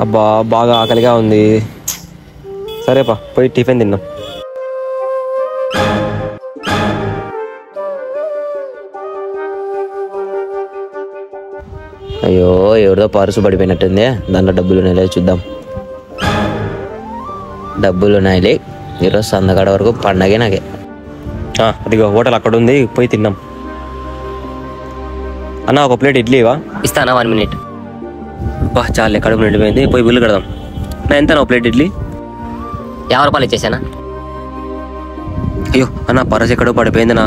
అబ్బా బాగా ఆకలిగా ఉంది. సరేపా పోయి టిఫిన్ తిన్నాం. అయ్యో ఎవరిదో పరుసు పడిపోయినట్టుంది, దాంట్లో డబ్బులు ఉన్నాయిలే చూద్దాం. డబ్బులు ఉన్నాయిలే, ఈరోజు సందకాడ వరకు పండగే నాకే. అదిగో హోటల్ అక్కడ ఉంది, పోయి తిన్నాం. అన్న ఒక ప్లేట్ ఇడ్లీవా? ఇస్తానా 1 minute. బా చాలే, కడుపు నిండిపోయింది, పోయి బిల్లు కడదాం. నా ఎంత ఒక ప్లేట్ ఇడ్లీ? 50 రూపాయలు ఇచ్చేసానా? అయ్యో అన్న పరస ఎక్కడో పడిపోయిందినా.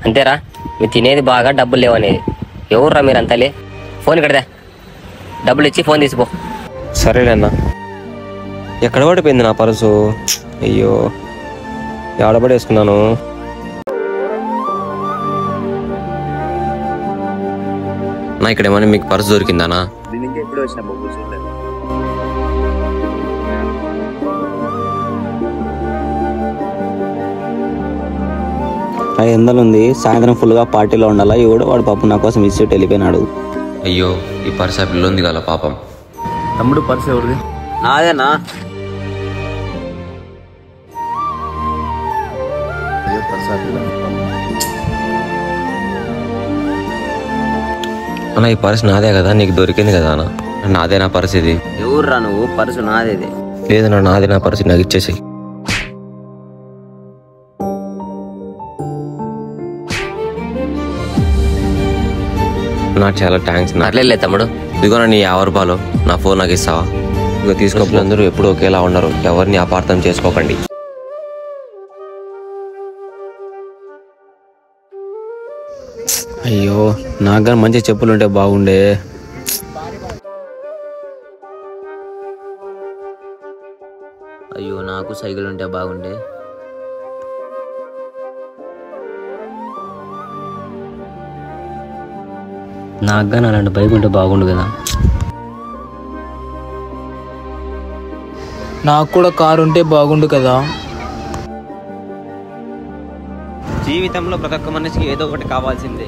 అంతేరా, మీరు తినేది బాగా డబ్బులు లేవనేది. ఎవర్రా మీరు అంతలే? ఫోన్ కడదా, డబ్బులు ఇచ్చి ఫోన్ తీసిపో. సరేలే అన్న. ఎక్కడ పడిపోయింది నా పర్సు? అయ్యో ఆడబడేసుకున్నాను. నా ఇక్కడ ఏమన్నా మీకు పర్సు దొరికిందానా? ఎందలుంది, సాయంత్రం ఫుల్గా పార్టీలో ఉండాలా. ఎవడో వాడు పాపం నా కోసం ఇచ్చి వెళ్ళిపోయినాడు. అయ్యో ఈ పర్సు ఆ పిల్ల ఉంది కదా పాపం. తమ్ముడు పర్సు ఎవరిది? నాదేనా? అన్న ఈ పర్సు నాదే కదా, నీకు దొరికింది కదా అన్న. నాదే నా పర్సు ఇది. ఎవర్రా నువ్వు? పర్సు నాదేది. లేదు నాది నా పర్సు, నాకు ఇచ్చేసి. నాకు చాలా థ్యాంక్స్. అట్లే తమ్ముడు, ఇదిగో నీ 50 రూపాయలు, నా ఫోన్ నాకు ఇస్తావా? ఇక తీసుకున్నప్పుడు అందరూ ఎప్పుడు ఒకేలా ఉండరు, ఎవరిని అపార్థం చేసుకోకండి. అయ్యో నాకు కానీ మంచి చెప్పులు ఉంటే బాగుండే. అయ్యో నాకు సైకిల్ ఉంటే బాగుండే. నాకు కానీ అలాంటి బైక్ ఉంటే బాగుండు కదా. నాకు కూడా కారు ఉంటే బాగుండు కదా. జీవితంలో ప్రతి ఒక్క మనిషికి ఏదో ఒకటి కావాల్సిందే.